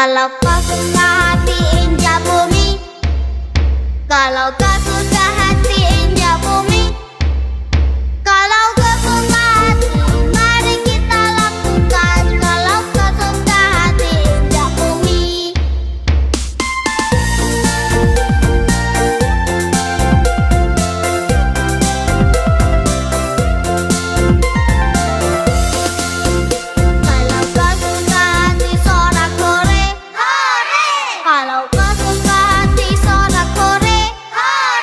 Kalau kau suka hati injak bumi, kalau kau suka hati injak bumi, kalau kau suka hati mari kita lakukan. Kalau kau suka hati injak bumi. Kalau kau suka hati sorak-sore, hore! Kalau kau suka hati sorak-sore, hore!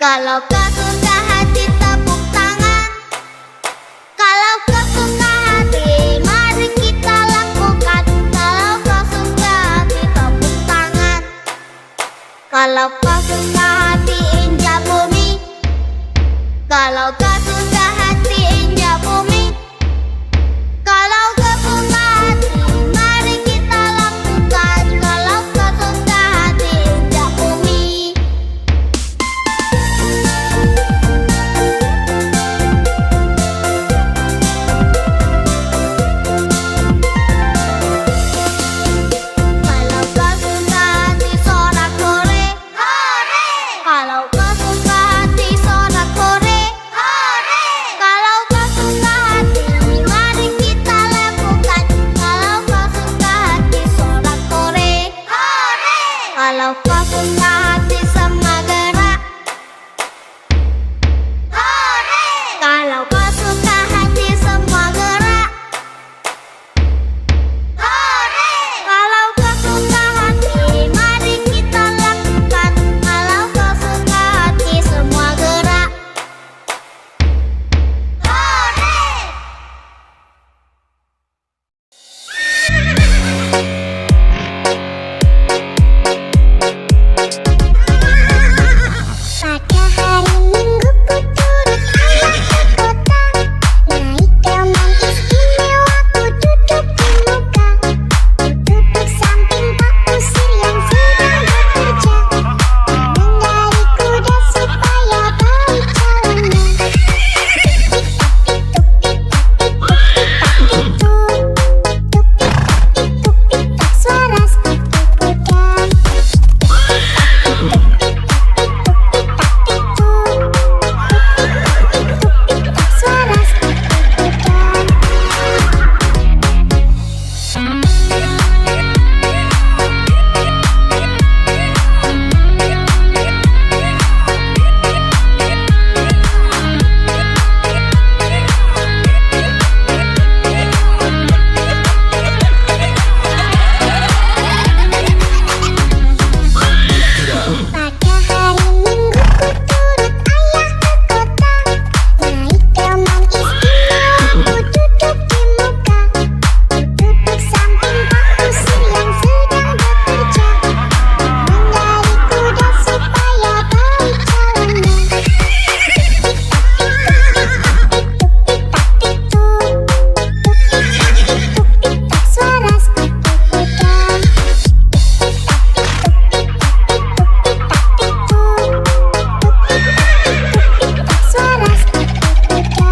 Kalau kau suka hati tepuk tangan. Kalau kau suka hati mari kita lakukan. Kalau kau suka hati tepuk tangan. Kalau kau suka hati injak bumi. Kalau kau suka hati injak bumi. Kalau kau suka hati mari kita lakukan. Kalau kau suka hati injak bumi. Kalau kau suka hati sorak-sorai, hore! Kalau kau suka hati sorak-sorai, hore! Kalau kau suka hati mari kita lakukan. Kalau kau suka hati sorak-sorai, hore! Kalau kau suka hati semua gerak, hore! Kalau kau suka hati semua gerak, hore! Kalau kau suka hati mari kita lakukan. Kalau kau suka hati semua gerak, hore! Pada hari Minggu ku turut ayah ke kota. Naik teman istimewa ku duduk di muka. Ku duduk samping Pak Kusir yang sedang bekerja. Mengendari kuda supaya baik jalannya. Tuk-tik-tak suara sepatu kuda. Tuk-tik-tak suara sepatu kuda. Pada hari Minggu ku turut ayah ke kota. Naik teman istimewa ku duduk di muka. Ku duduk samping Pak Kusir yang sedang bekerja. Mengendari kuda supaya baik jalannya. Tuk-tik-tak suara sepatu kuda. Tuk-tik-tak suara sepatu kuda.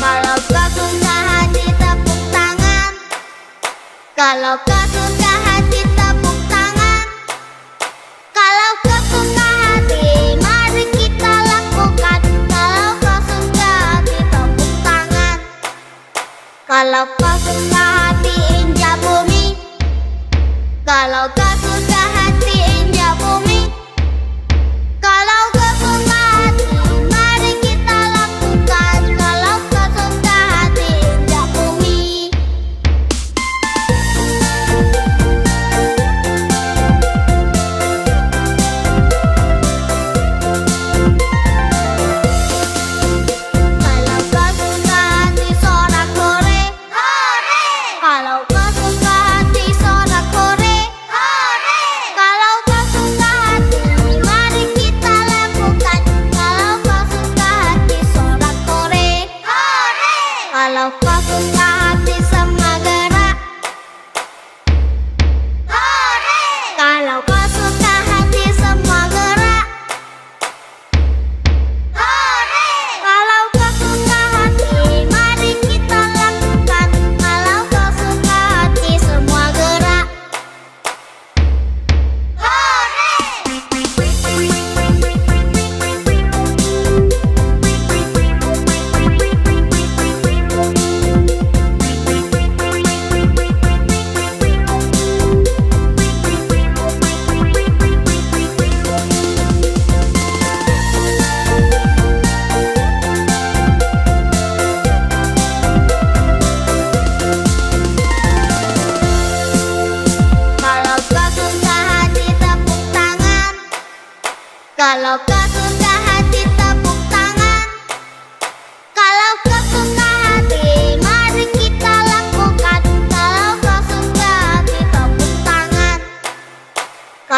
Kalau kau suka hati tepuk tangan. Kalau kau suka hati tepuk tangan. Kalau kau suka hati mari kita lakukan. Kalau kau suka hati tepuk tangan. Kalau kau suka hati injak bumi. Kalau kau suka hati injak bumi. Kalau kau suka hati mari kita lakukan. Kalau kau suka hati injak bumi. Kalau kau suka hati sorak-sorai, hore! Kalau kau suka hati sorak-sorai, hore!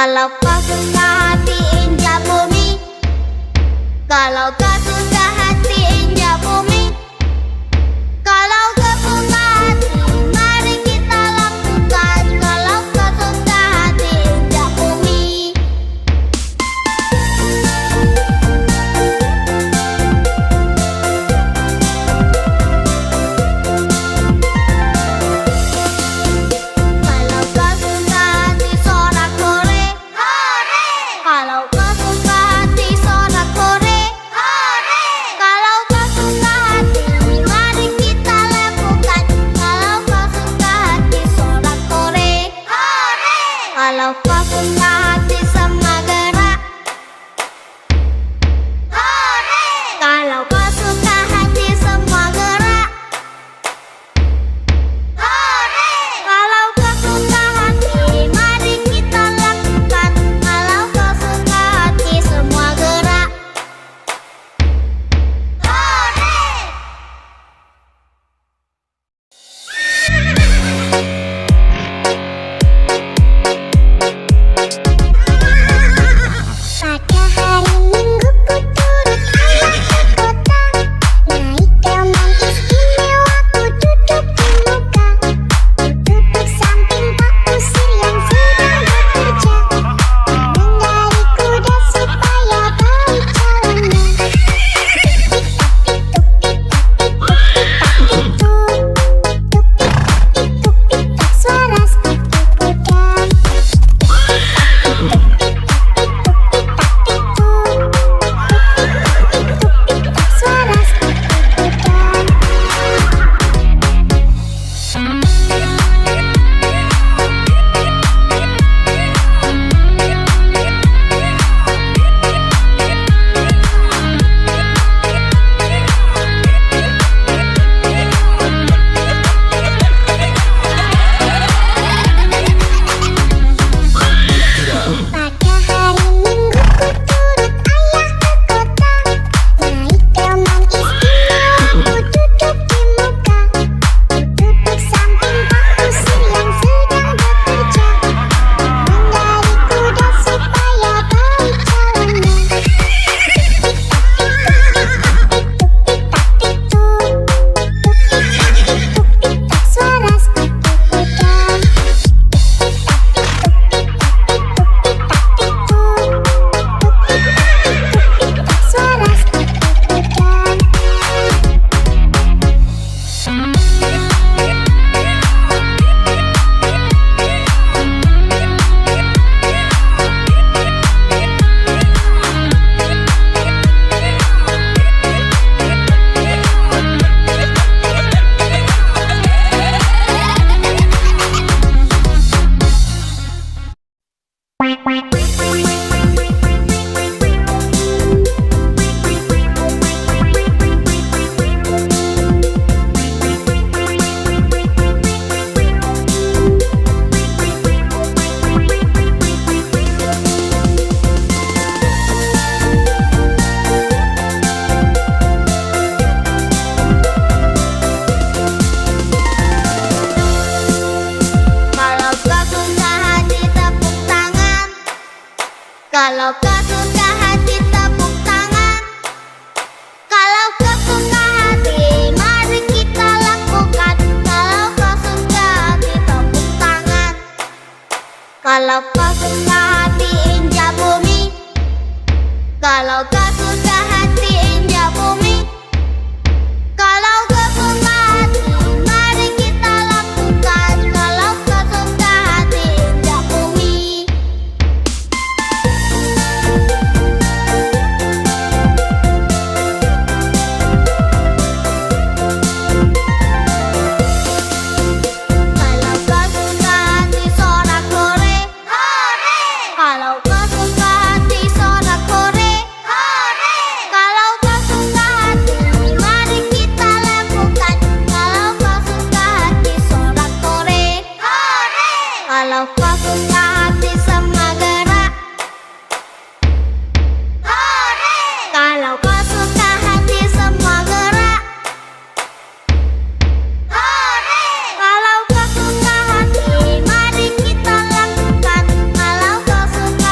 Kalau kau suka hati injak bumi. Kalau kau suka hati injak bumi. Kalau kau suka hati, mari kita lakukan. Kalau kau suka hati injak bumi. Kalau kau suka hati sorak-sore, hore! Kalau kau suka hati sorak-sore, hore! Kalau kau suka hati, mari kita lakukan. Kalau kau suka hati sorak-sore, hore! Kalau kau suka hati semua gerak, hore! Kalau kau suka hati semua gerak, hore! Kalau kau suka hati, mari kita lakukan. Kalau kau suka hati semua gerak, hore! Pada hari Minggu ku turut ayah ke kota. Naik delman istimewa ku duduk di muka. Ku duduk samping Pak Kusir yang sedang bekerja. Mengendari kuda supaya baik jalannya. Tuk-tik-tak suara sepatu kuda. Tuk-tik-tak suara sepatu kuda. Pada hari Minggu ku turut ayah ke kota. Naik delman istimewa ku duduk di muka. Ku duduk samping Pak Kusir yang sedang bekerja. Mengendari kuda supaya baik jalannya. Tuk-tik-tak suara sepatu kuda. Tuk-tik-tak suara sepatu kuda. Kalau kau suka hati tepuk tangan. Kalau kau suka hati, mari kita lakukan. Kalau kau suka hati tepuk tangan. Kalau kau suka hati injak bumi. Kalau kau suka hati injak bumi. Kalau kau suka hati, mari kita lakukan. Kalau kau suka hati injak bumi. Kalau kau suka hati sorak-sore, hore! Kalau kau suka hati sorak-sore, hore! Kalau kau suka hati, mari kita lakukan. Kalau kau suka hati sorak-sore, hore! Kalau kau suka hati semua gerak, hore! Kalau kau suka hati semua gerak, hore! Kalau kau suka hati, mari kita lakukan. Kalau kau suka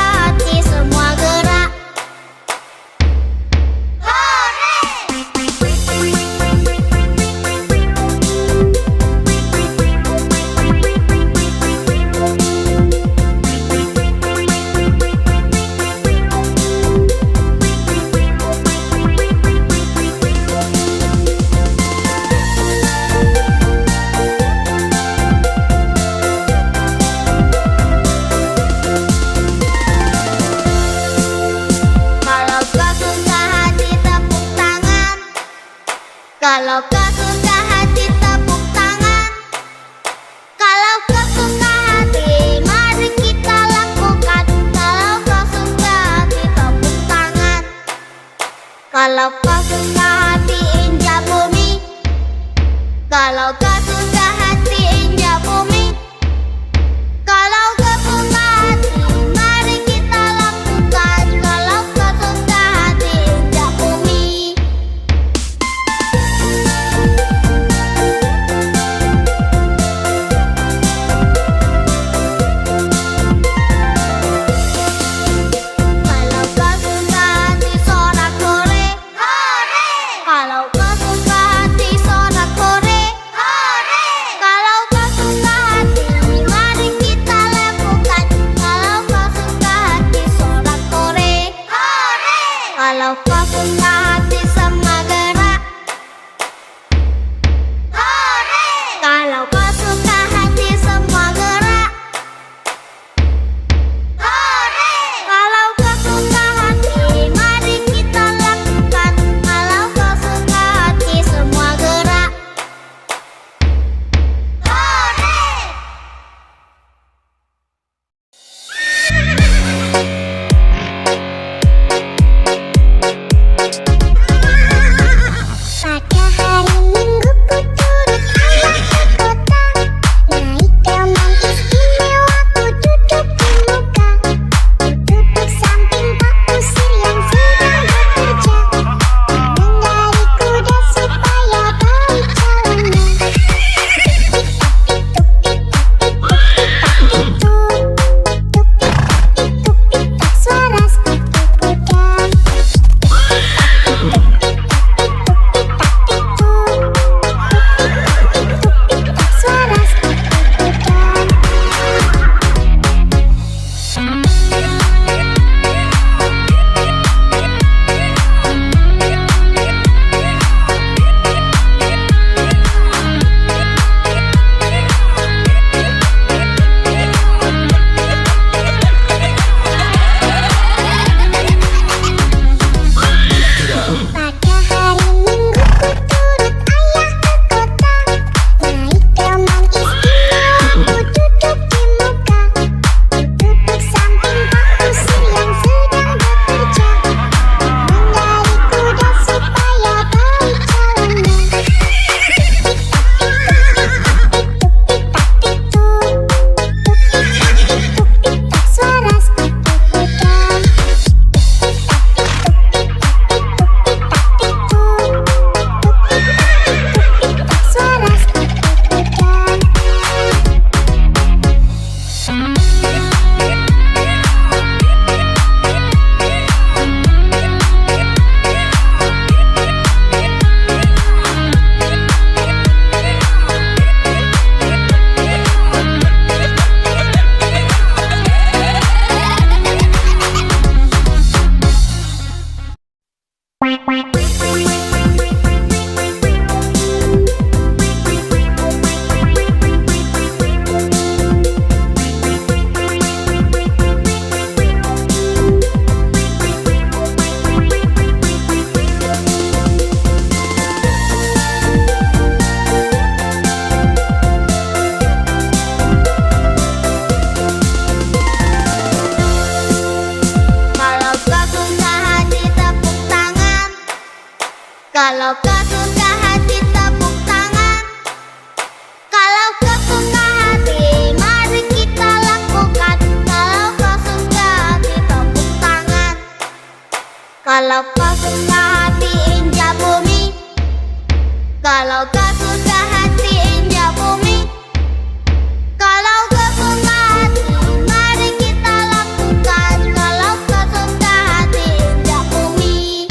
Kalau kau suka hati injak bumi. Kalau kau suka hati injak bumi. Kalau kau suka hati, mari kita lakukan. Kalau kau suka hati injak bumi. Kalau kau suka hati sorak-sorai, hore! Kalau kau suka hati sorak-sorai, hore! Kalau kau suka hati, mari kita lakukan. Kalau kau suka hati sorak-sorai, hore! Kalau kau suka hati semua gerak, hore! Kalau kau suka hati semua gerak, hore! Kalau kau suka hati, mari kita lakukan. Kalau kau suka hati semua gerak, hore! Pada hari Minggu ku turut ayah ke kota. Naik delman istimewa ku duduk di muka. Ku duduk samping Pak Usir yang sedang bekerja. Mengendarai kuda supaya baik jalannya. Tuk-tik-tak suara sepatu kuda. Suara sepatu kuda. Pada hari Minggu ku turut ayah ke kota. Naik delman istimewa ku duduk di muka. Ku duduk samping Pak Usir yang sedang bekerja. Mengendarai kuda supaya baik jalannya. Tuk-tik-tak suara sepatu kuda. Suara sepatu kuda. Kalau kau suka hati tepuk tangan. Kalau kau suka hati, mari kita lakukan. Kalau kau suka hati tepuk tangan. Kalau kau suka hati injak bumi. Kalau kau suka hati injak bumi. Kalau kau suka hati, mari kita lakukan. Kalau kau suka hati injak bumi.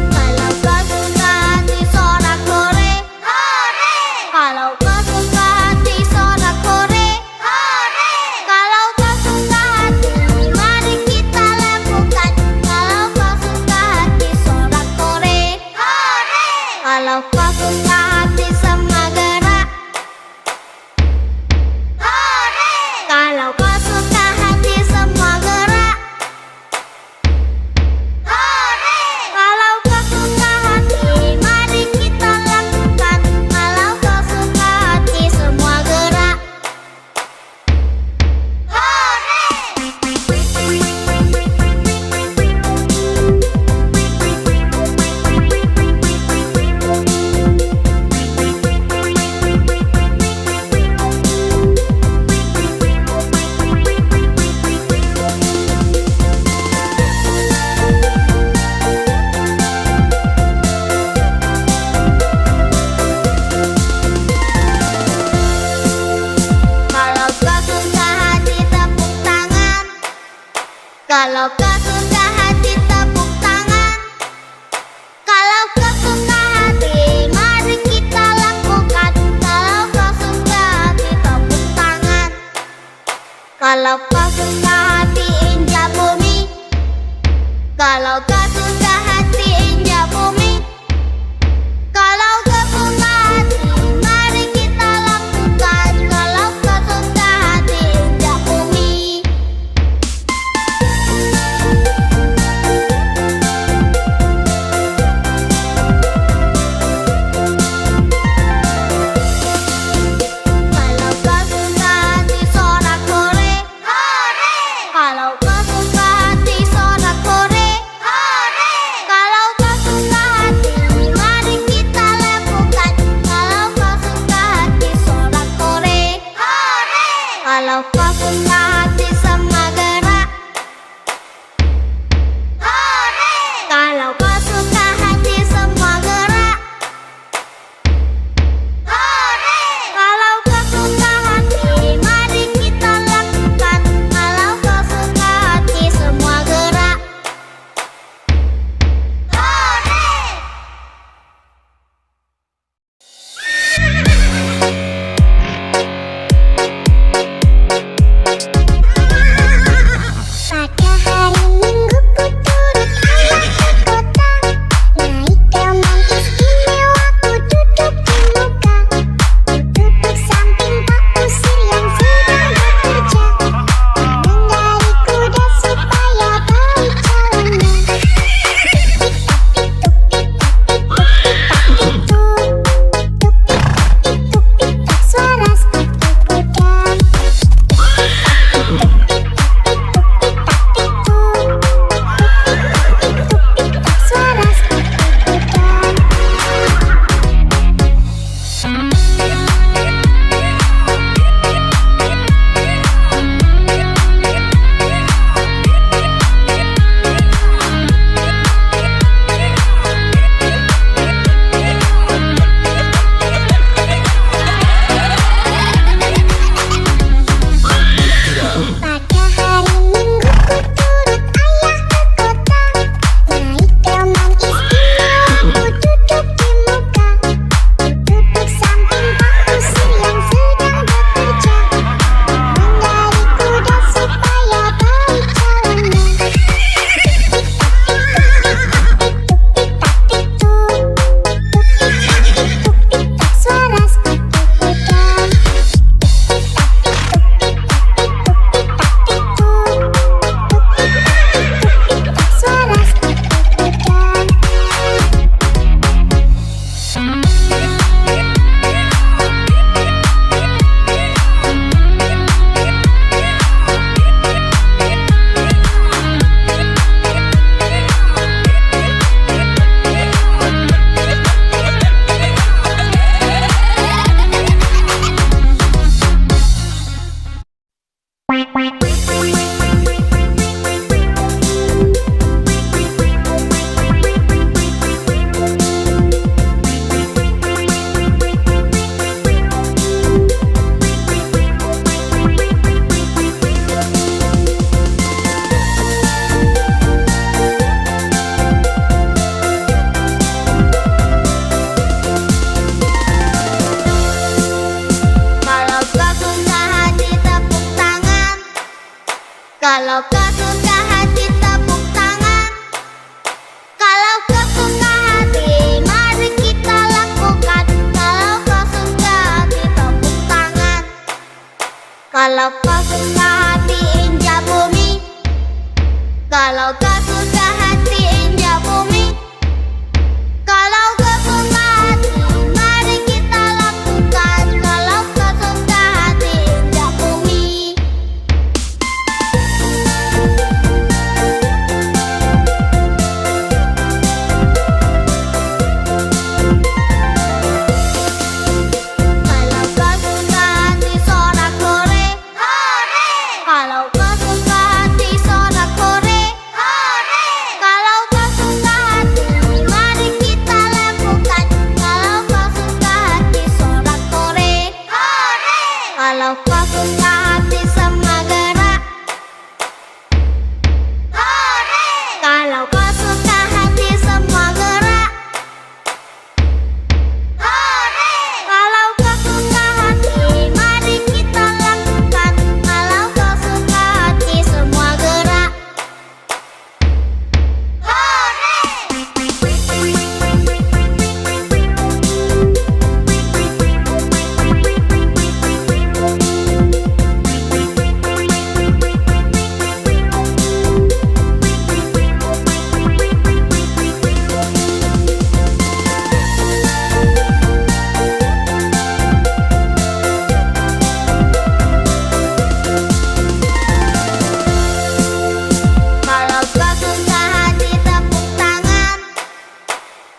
Kalau kau suka hati sorak-sorai, hore! Kalau kau suka hati sorak-sorai, hore! Kalau kau suka hati injak bumi. Kalau kau suka hati injak bumi. Kalau kau suka hati, mari kita lakukan. Kalau kau suka hati injak bumi. Kalau kau suka hati sorak-sore, hore! Kalau kau suka hati sorak-sore, hore!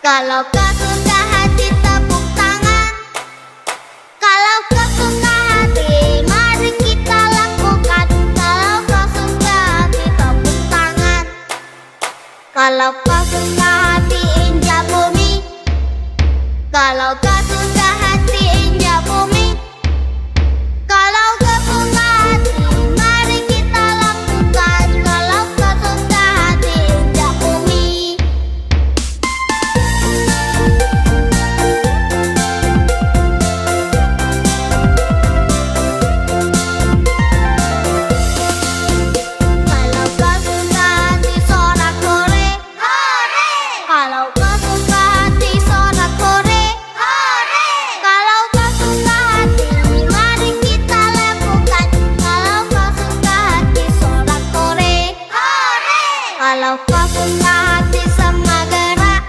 Kalau kau suka hati tepuk tangan. Kalau kau suka hati mari kita lakukan. Kalau kau suka hati tepuk tangan. Kalau kau suka hati injak bumi. Kalau kau suka hati injak bumi. Kalau kau suka hati mari kita lakukan. Kalau kau suka hati injak bumi. Kalau kau suka hati sorak-sore, hore! Kalau kau suka hati sorak-sore, hore! Kalau kau suka hati mari kita lakukan. Kalau kau suka hati sorak-sore, hore! Kalau kau suka hati semua gerak,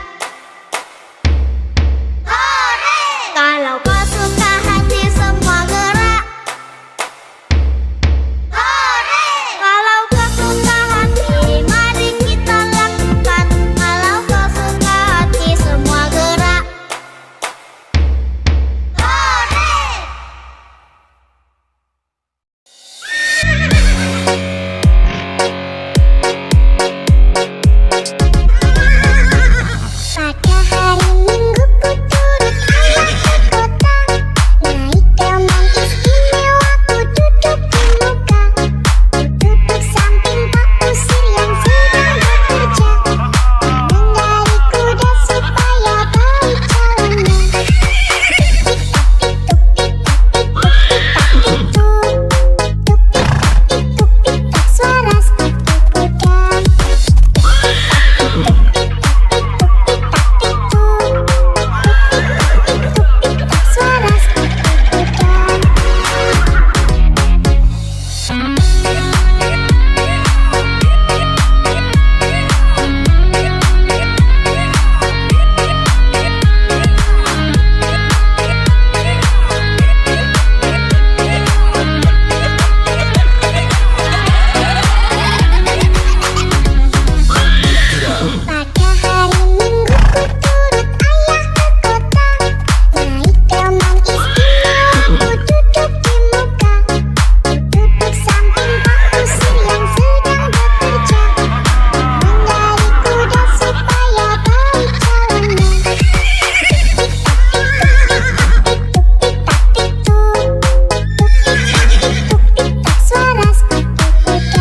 hore! Kalau kau suka hati semua gerak, hore! Kalau kau suka hati mari kita lakukan. Kalau kau suka hati semua gerak, hore! Pada hari Minggu ku turut ayah ke kota. Naik delman istimewa ku duduk di muka. Ku duduk samping Pak Kusir yang sedang bekerja. Mengendari kuda supaya baik jalannya. Tuk-tik-tak suara sepatu kuda. Suara sepatu kuda. Pada hari Minggu ku turut ayah ke kota. Naik delman istimewa ku duduk di muka. Ku duduk samping Pak Kusir yang sedang bekerja. Mengendari kuda supaya baik jalannya. Tuk-tik-tak suara sepatu kuda.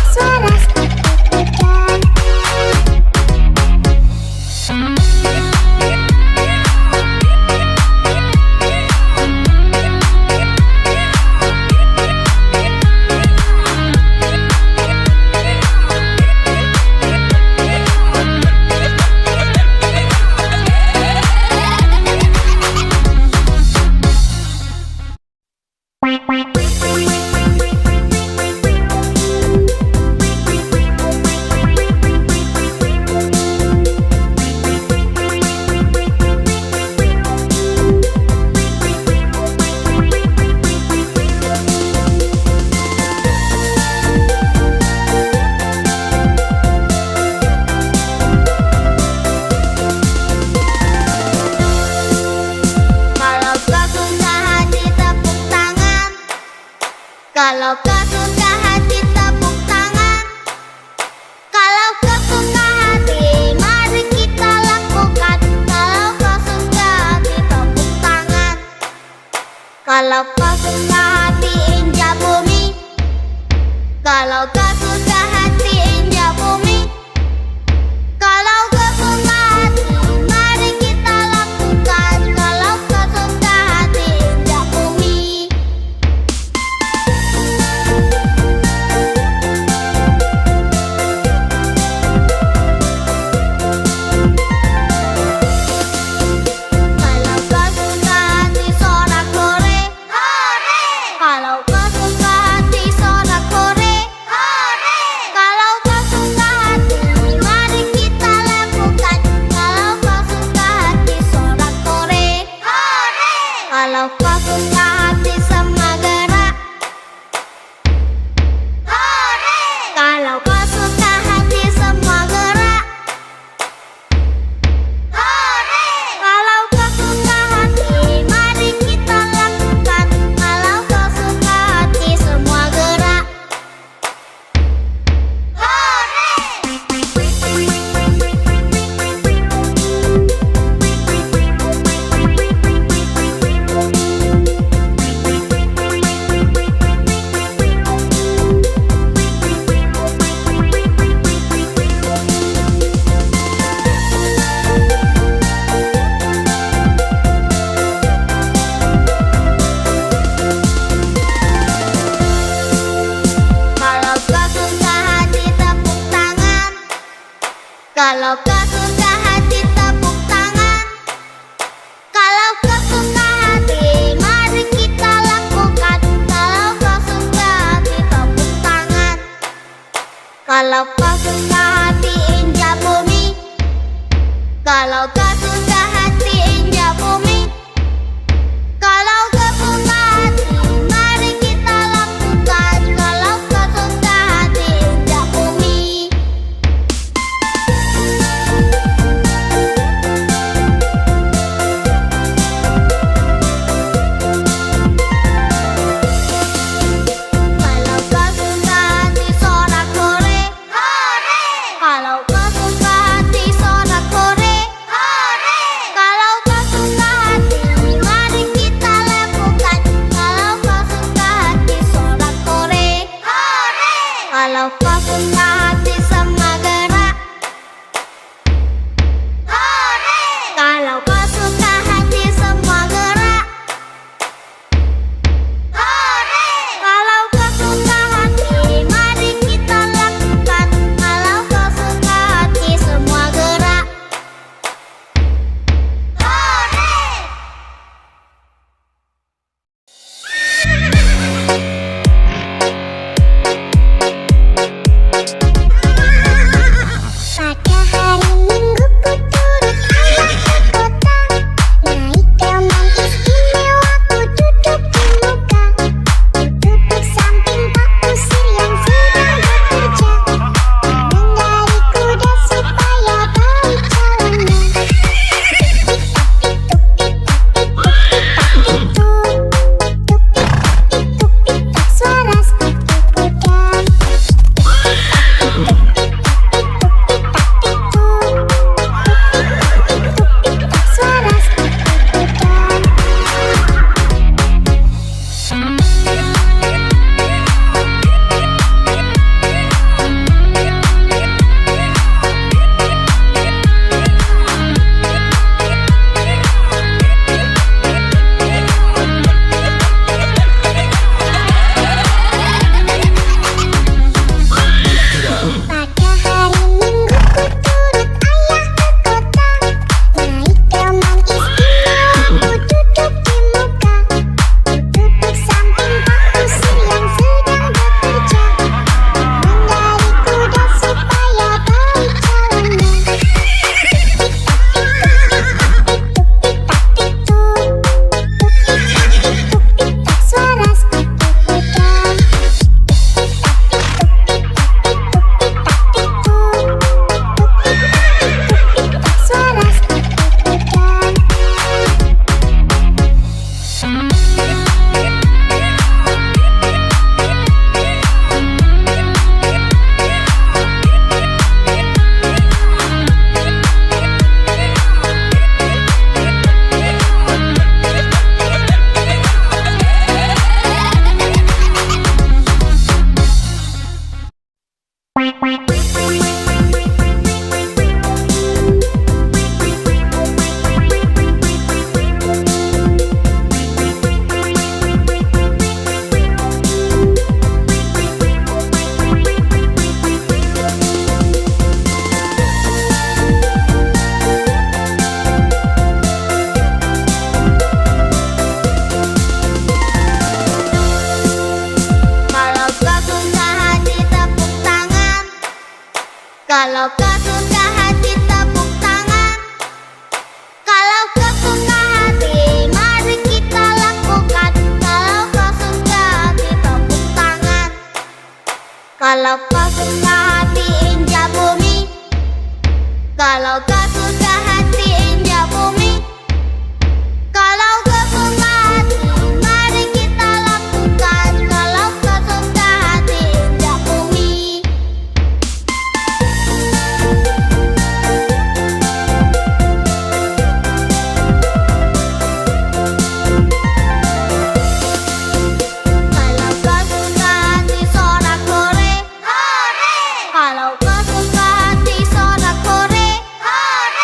Suara sepatu kuda. Kalau kau suka hati tepuk tangan. Kalau kau suka hati tepuk tangan. Kalau kau suka hati mari kita lakukan. Kalau kau suka hati tepuk tangan. Kalau kau suka hati injak bumi. Kalau kau suka hati injak bumi. Kalau kau suka hati mari kita lakukan. Kalau kau suka hati injak bumi. Kalau kau suka hati sorak-sore, hore! Kalau kau suka hati sorak-sore, hore! Kalau kau suka hati injak bumi. Kalau kau suka hati, mari kita lakukan. Kalau kau suka hati injak bumi. Kalau kau suka hati sorak-sorai, hore! Kalau kau suka hati sorak-sorai, hore! Kalau kau suka hati, mari kita lakukan. Kalau kau suka hati sorak-sorai, hore! Kalau kau suka hati semua gerak, hore! Kalau kau suka hati semua gerak, hore! Kalau kau suka hati, mari kita lakukan. Kalau kau suka hati semua gerak, hore! Pada hari Minggu ku turut ayah ke kota. Naik delman istimewa ku duduk di muka. Ku duduk samping Pak Kusir yang sedang bekerja. Mengendarai kuda supaya baik jalannya. Tuk-tik-tak suara sepatu kuda. Tuk-tik-tak suara sepatu kuda. Pada hari Minggu ku turut ayah ke kota. Naik delman istimewa ku duduk di muka. Ku duduk samping Pak Kusir yang sedang bekerja. Mengendarai kuda supaya baik jalannya. Tuk-tik-tak suara sepatu kuda. Tuk-tik-tak suara sepatu kuda. Kalau kau suka hati tepuk tangan. Kalau kau suka hati, mari kita lakukan. Kalau kau suka hati tepuk tangan. Kalau kau suka hati injak bumi. Kalau kau suka hati injak bumi. Kalau kau suka hati, mari kita lakukan. Kalau kau suka hati injak bumi. Kalau kau suka hati sorak-sorai, hore! Kalau kau suka hati sorak-sorai, hore!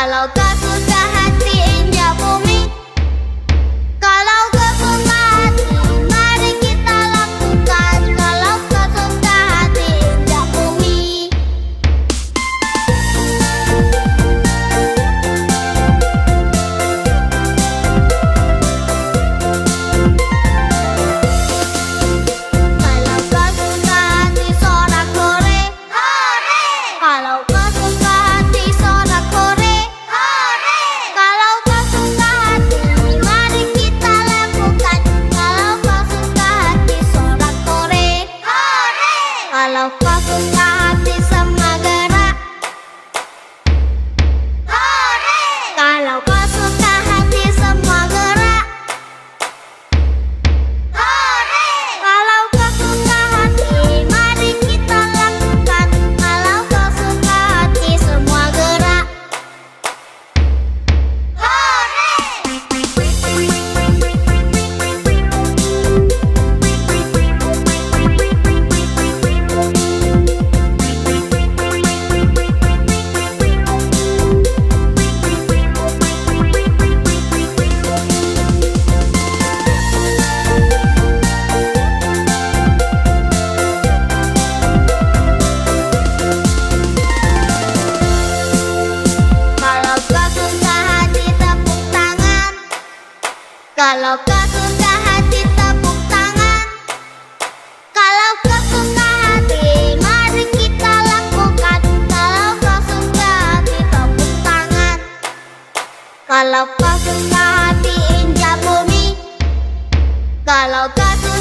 Kalau kau suka hati injak bumi. Kalau kau suka hati, mari kita lakukan. Kalau kau suka hati injak bumi. Kalau kau suka hati sorak-sore, hore! Kalau kau suka hati sorak-sore, hore! Kalau kau suka hati, mari kita lakukan. Kalau kau suka hati sorak-sore, hore! Kalau kau suka hati semua gerak, hore! Kalau kau suka hati semua gerak, hore! Kalau kau suka hati, mari kita lakukan. Kalau kau suka hati semua gerak, Kalau kau suka hati tepuk tangan. Kalau kau suka hati tepuk tangan. Kalau kau suka hati, mari kita lakukan. Kalau kau suka hati tepuk tangan. Kalau kau suka hati injak bumi. Kalau kau suka